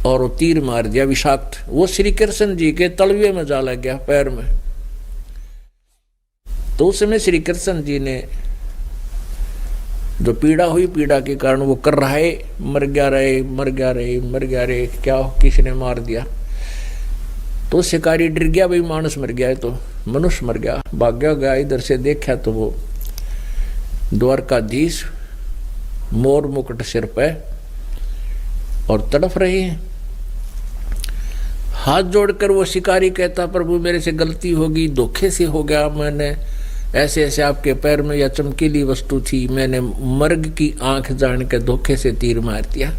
और वो तीर मार दिया विषाक्त। वो श्री कृष्ण जी के तलवे में जा लग गया, पैर में। तो उस समय श्री कृष्ण जी ने जो पीड़ा हुई, पीड़ा के कारण वो कर रहा है, मर गया रे, मर गया रे, मर गया रे, क्या किसने मार दिया। तो शिकारी डर गया, भाई मानुष मर गया है, तो मनुष्य मर गया, भाग गया। इधर से देखा तो वो द्वारकाधीश मोर मुकुट सिर पे और तड़फ रहे हैं। हाथ जोड़कर वो शिकारी कहता, प्रभु मेरे से गलती होगी, धोखे से हो गया, मैंने ऐसे ऐसे आपके पैर में या चमकीली वस्तु थी, मैंने मर्ग की आंख जान के धोखे से तीर मार दिया,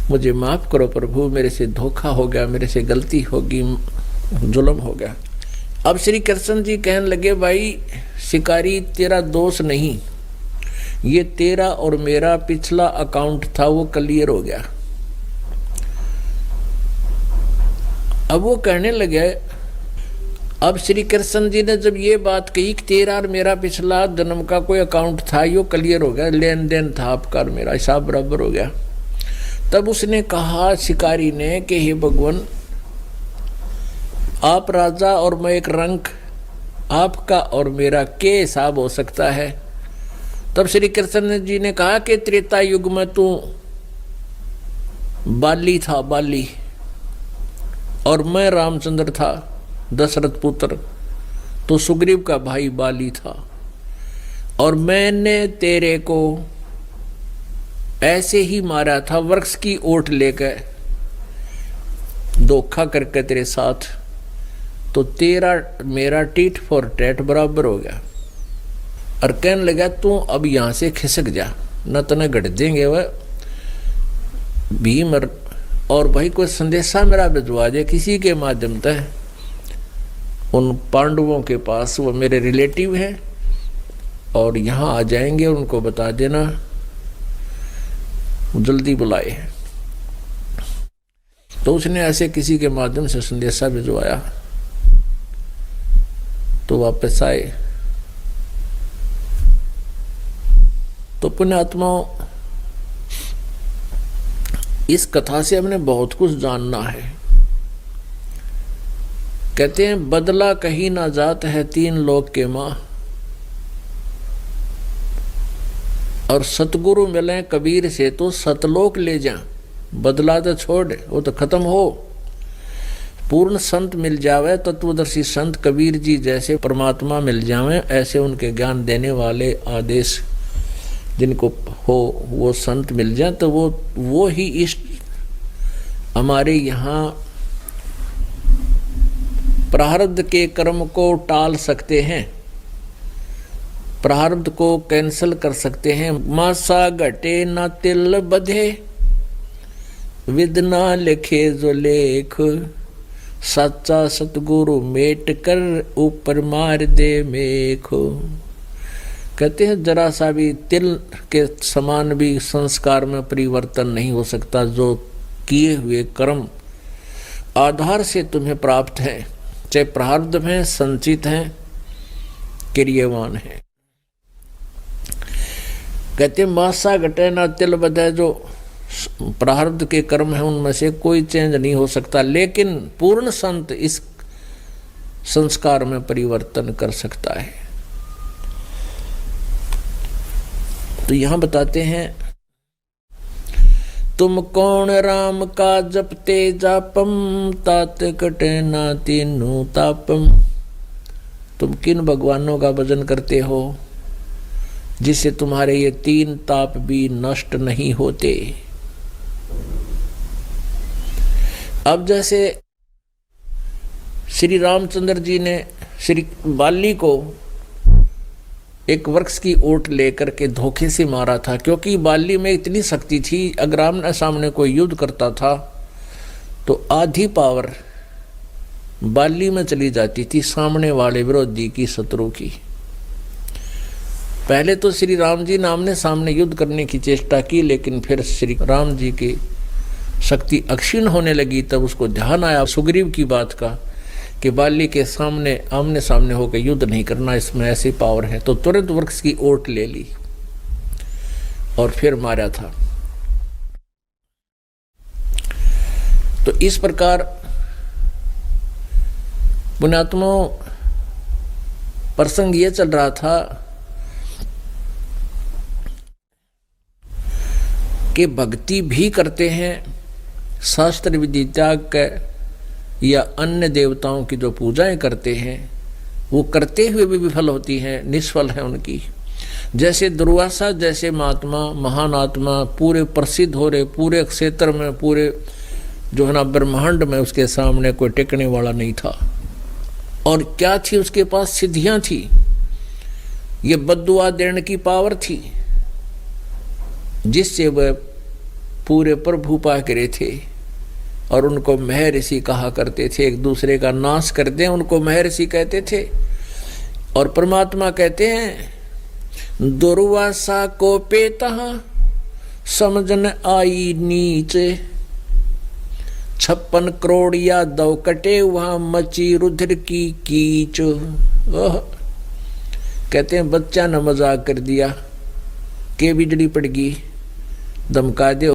मुझे माफ करो प्रभु, मेरे से धोखा हो गया, मेरे से गलती होगी, जुल्म हो गया। अब श्री कृष्ण जी कहने लगे, भाई शिकारी तेरा दोष नहीं, ये तेरा और मेरा पिछला अकाउंट था, वो क्लियर हो गया। अब वो कहने लगे, अब श्री कृष्ण जी ने जब ये बात कही कि तेरा और मेरा पिछला जन्म का कोई अकाउंट था, यो क्लियर हो गया, लेन देन था आपका और मेरा, हिसाब बराबर हो गया। तब उसने कहा शिकारी ने कि हे भगवान, आप राजा और मैं एक रंक, आपका और मेरा क्या हिसाब हो सकता है। तब श्री कृष्ण जी ने कहा कि त्रेता युग में तू बाली था, बाली, और मैं रामचंद्र था, दशरथ पुत्र, तो सुग्रीव का भाई बाली था, और मैंने तेरे को ऐसे ही मारा था, वृक्ष की ओट लेकर धोखा करके तेरे साथ, तो तेरा मेरा टीट फॉर टैट बराबर हो गया। और कहने लगा, तू अब यहां से खिसक जा, न तने गढ़ देंगे वह भीम। और भाई कोई संदेशा मेरा भिजवा दे किसी के माध्यम से उन पांडवों के पास, वो मेरे रिलेटिव हैं और यहाँ आ जाएंगे, उनको बता देना जल्दी बुलाए। तो उसने ऐसे किसी के माध्यम से संदेशा भिजवाया, तो वापस आए। तो पुण्यात्माओं, इस कथा से हमने बहुत कुछ जानना है। कहते हैं, बदला कहीं ना जात है तीन लोक के माँ, और सतगुरु मिले कबीर से तो सतलोक ले जा। बदला तो छोड़, वो तो खत्म हो। पूर्ण संत मिल जावे, तत्वदर्शी संत कबीर जी जैसे परमात्मा मिल जावे, ऐसे उनके ज्ञान देने वाले आदेश जिनको हो वो संत मिल जाए, तो वो ही इष्ट हमारे यहाँ प्रारब्ध के कर्म को टाल सकते हैं, प्रारब्ध को कैंसल कर सकते हैं। मासा घटे ना तिल बधे, विद ना लिखे जो लेख, सच्चा सतगुरु मेट कर ऊपर मार दे मेख। कहते हैं, जरा सा भी तिल के समान भी संस्कार में परिवर्तन नहीं हो सकता। जो किए हुए कर्म आधार से तुम्हें प्राप्त हैं, चाहे प्रारब्ध में संचित हैं, क्रियवान हैं। कहते हैं, मासा घटे ना तिल बधे, जो प्रारब्ध के कर्म है उनमें से कोई चेंज नहीं हो सकता, लेकिन पूर्ण संत इस संस्कार में परिवर्तन कर सकता है। तो यहां बताते हैं, तुम कौन राम का जपते जापम, तात कटे ना तीनू तापम। तुम किन भगवानों का भजन करते हो जिससे तुम्हारे ये तीन ताप भी नष्ट नहीं होते। अब जैसे श्री रामचंद्र जी ने श्री बाली को एक वृक्ष की ओट लेकर के धोखे से मारा था, क्योंकि बाली में इतनी शक्ति थी, अगर आमने सामने कोई युद्ध करता था तो आधी पावर बाली में चली जाती थी सामने वाले विरोधी की, शत्रु की। पहले तो श्री राम जी ने आमने सामने युद्ध करने की चेष्टा की, लेकिन फिर श्री राम जी की शक्ति अक्षीण होने लगी। तब उसको ध्यान आया सुग्रीव की बात का कि बाली के सामने आमने सामने होकर युद्ध नहीं करना, इसमें ऐसी पावर है। तो तुरंत वृक्ष की ओट ले ली और फिर मारा था। तो इस प्रकार पुण्यात्मा प्रसंग ये चल रहा था कि भक्ति भी करते हैं, शास्त्र विधि त्याग कर या अन्य देवताओं की जो पूजाएं करते हैं वो करते हुए भी विफल होती हैं, निष्फल है उनकी। जैसे दुर्वासा जैसे महात्मा, महान आत्मा पूरे प्रसिद्ध हो रहे, पूरे क्षेत्र में, पूरे जो है ना ब्रह्मांड में उसके सामने कोई टिकने वाला नहीं था। और क्या थी उसके पास? सिद्धियां थी, ये बद्दुआ देने की पावर थी, जिससे वह पूरे प्रभु पा करे थे। और उनको महर्षि कहा करते थे, एक दूसरे का नाश करते हैं उनको महर्षि कहते थे। और परमात्मा कहते हैं दुर्वासा को पेता समझन आई नीचे, 56 करोड़ या दो कटे वहां मची रुद्र की कीच। कहते हैं बच्चा ने मजाक कर दिया के बिजली पड़ गई, धमका दे